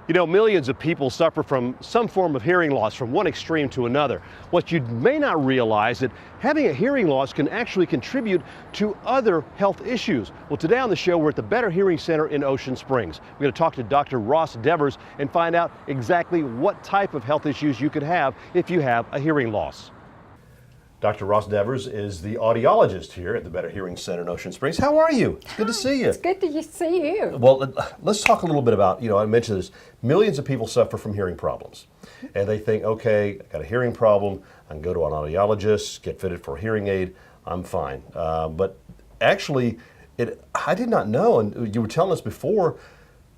You know, millions of people suffer from some form of hearing loss from one extreme to another. What you may not realize that having a hearing loss can actually contribute to other health issues. Well, today on the show, we're at the Better Hearing Center in Ocean Springs. We're going to talk to Dr. Ross Devers and find out exactly what type of health issues you could have if you have a hearing loss. Dr. Ross Devers is the audiologist here at the Better Hearing Center in Ocean Springs. How are you? It's good to see you. It's good to see you. Well, let's talk a little bit about, I mentioned this, millions of people suffer from hearing problems. And they think, okay, I got a hearing problem, I can go to an audiologist, get fitted for a hearing aid, I'm fine. But actually, I did not know, and you were telling us before,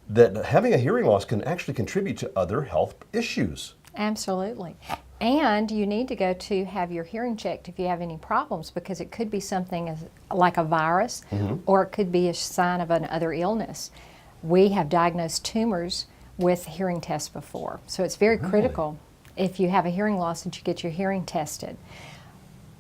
that having a hearing loss can actually contribute to other health issues. Absolutely. And you need to go to have your hearing checked if you have any problems, because it could be something like a virus, or it could be a sign of another illness. We have diagnosed tumors with hearing tests before, so it's very critical if you have a hearing loss that you get your hearing tested.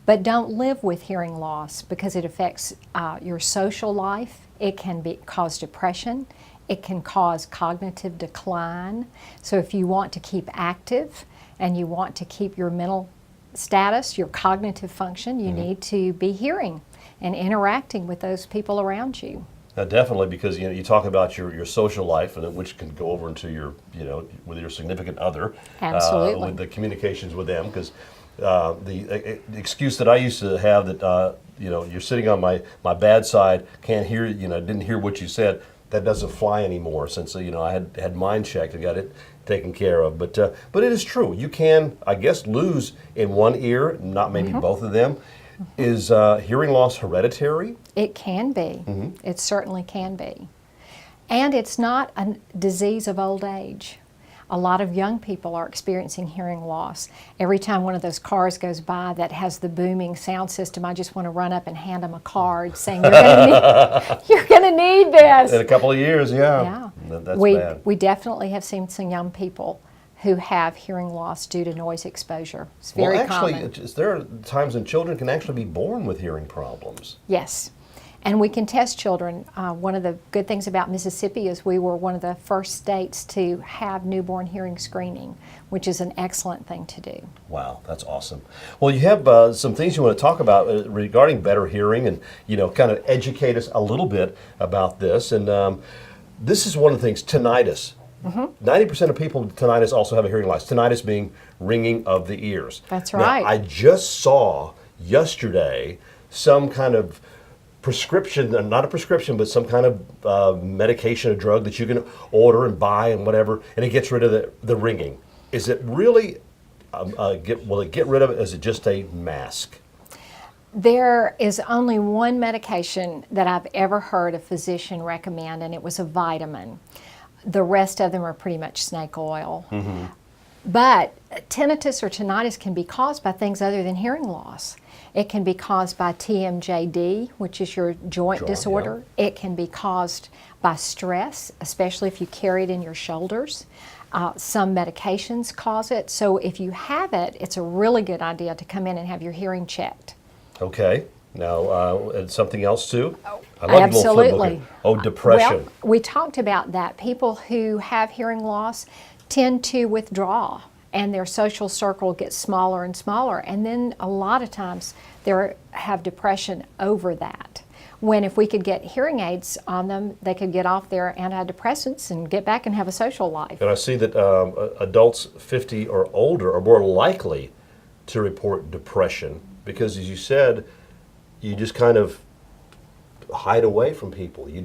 But don't live with hearing loss, because it affects your social life. It can cause depression. It can cause cognitive decline. So if you want to keep active and you want to keep your mental status, your cognitive function, you need to be hearing and interacting with those people around you. Definitely, because you talk about your social life, and which can go over into your with your significant other. Absolutely. With the communications with them, because the excuse that I used to have that you're sitting on my bad side, can't hear didn't hear what you said. That doesn't fly anymore, since I had mine checked and got it taken care of. But it is true. You can, I guess, lose in one ear, not maybe both of them. Is hearing loss hereditary? It can be. It certainly can be. And it's not a disease of old age. A lot of young people are experiencing hearing loss. Every time one of those cars goes by that has the booming sound system, I just want to run up and hand them a card saying, you're going to need this. In a couple of years, yeah. That's bad. We definitely have seen some young people who have hearing loss due to noise exposure. It's very common. There are times when children can actually be born with hearing problems. Yes. And we can test children. One of the good things about Mississippi is we were one of the first states to have newborn hearing screening, which is an excellent thing to do. Wow, that's awesome. Well, you have some things you want to talk about regarding better hearing, and kind of educate us a little bit about this. And this is one of the things, tinnitus. 90% of people with tinnitus also have a hearing loss. Tinnitus being ringing of the ears. That's right. Now, I just saw yesterday some kind of prescription, not a prescription, but some kind of medication, a drug that you can order and buy and whatever, and it gets rid of the ringing. Is it really, will it get rid of it? Is it just a mask? There is only one medication that I've ever heard a physician recommend, and it was a vitamin. The rest of them are pretty much snake oil. But tinnitus or tinnitus can be caused by things other than hearing loss. It can be caused by TMJD, which is your joint disorder. Yeah. It can be caused by stress, especially if you carry it in your shoulders. Some medications cause it. So if you have it, it's a really good idea to come in and have your hearing checked. Okay. Now, something else too? I love absolutely. Depression. Well, we talked about that. People who have hearing loss tend to withdraw, and their social circle gets smaller and smaller, and then a lot of times they have depression over that. When if we could get hearing aids on them, they could get off their antidepressants and get back and have a social life. And I see that adults 50 or older are more likely to report depression because, as you said, you just kind of hide away from people. You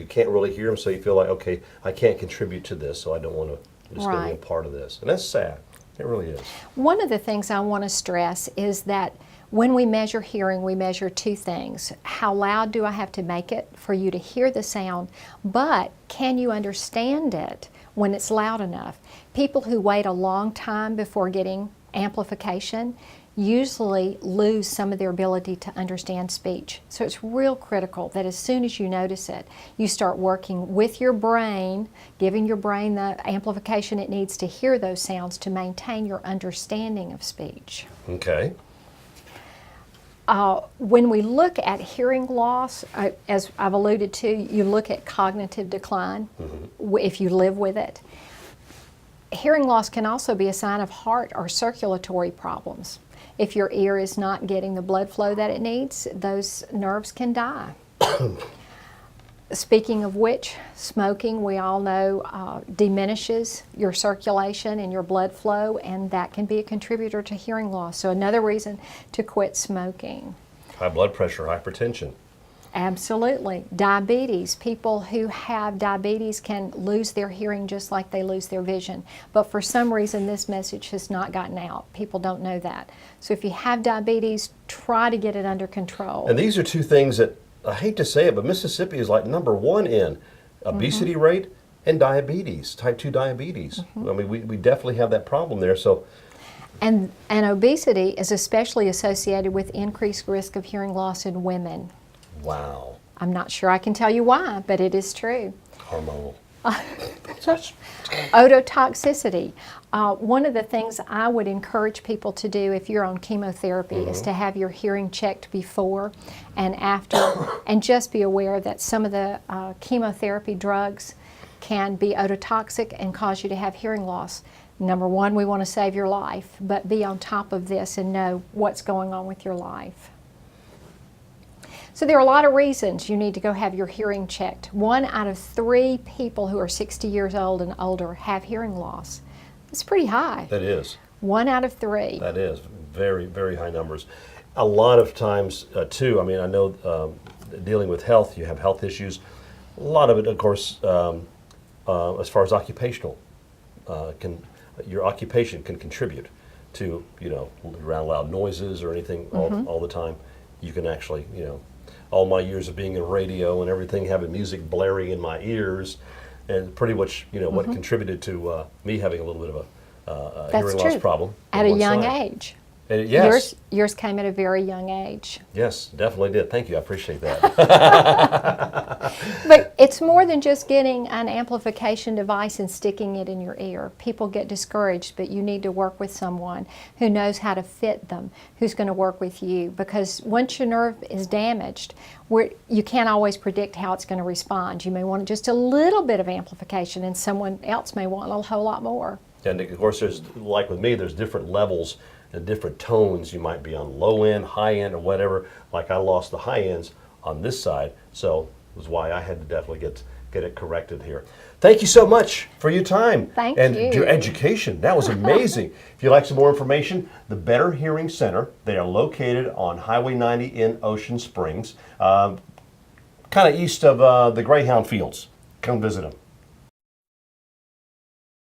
can't really hear them, so you feel like, okay, I can't contribute to this, so I don't want to just be a part of this. And that's sad. It really is. One of the things I want to stress is that when we measure hearing, we measure two things. How loud do I have to make it for you to hear the sound, but can you understand it when it's loud enough? People who wait a long time before getting amplification usually lose some of their ability to understand speech. So it's real critical that as soon as you notice it, you start working with your brain, giving your brain the amplification it needs to hear those sounds to maintain your understanding of speech. Okay. When we look at hearing loss, as I've alluded to, you look at cognitive decline if you live with it. Hearing loss can also be a sign of heart or circulatory problems. If your ear is not getting the blood flow that it needs, those nerves can die. Speaking of which, smoking, we all know, diminishes your circulation and your blood flow, and that can be a contributor to hearing loss. So another reason to quit smoking. High blood pressure, hypertension. Absolutely. Diabetes. People who have diabetes can lose their hearing just like they lose their vision. But for some reason, this message has not gotten out. People don't know that. So if you have diabetes, try to get it under control. And these are two things that, I hate to say it, but Mississippi is like #1 in obesity rate and diabetes, type 2 diabetes. I mean, we definitely have that problem there. So, and obesity is especially associated with increased risk of hearing loss in women. wow, I'm not sure I can tell you why, but it is true. hormonal. Ototoxicity. One of the things I would encourage people to do if you're on chemotherapy is to have your hearing checked before and after, and just be aware that some of the chemotherapy drugs can be ototoxic and cause you to have hearing loss. Number one, we want to save your life, but be on top of this and know what's going on with your life. So there are a lot of reasons you need to go have your hearing checked. 1 out of 3 people who are 60 years old and older have hearing loss. It's pretty high. That is. 1 out of 3. That is very, very high numbers. A lot of times, too, I mean, I know dealing with health, you have health issues. A lot of it, of course, as far as occupational, your occupation can contribute to, around loud noises or anything all the time. You can actually, all my years of being in radio and everything, having music blaring in my ears, and pretty much, what contributed to me having a little bit of a hearing loss problem. At a young age. And yes. Yours came at a very young age. Yes, definitely did. Thank you. I appreciate that. But it's more than just getting an amplification device and sticking it in your ear. People get discouraged, but you need to work with someone who knows how to fit them, who's going to work with you. Because once your nerve is damaged, you can't always predict how it's going to respond. You may want just a little bit of amplification, and someone else may want a whole lot more. And of course, there's, like with me, there's different levels and different tones. You might be on low end, high end, or whatever. Like I lost the high ends on this side, so it was why I had to definitely get it corrected here. Thank you so much for your time. Thank and you. Your education. That was amazing. If you'd like some more information, the Better Hearing Center, they are located on Highway 90 in Ocean Springs, kind of east of the Greyhound Fields. Come visit them.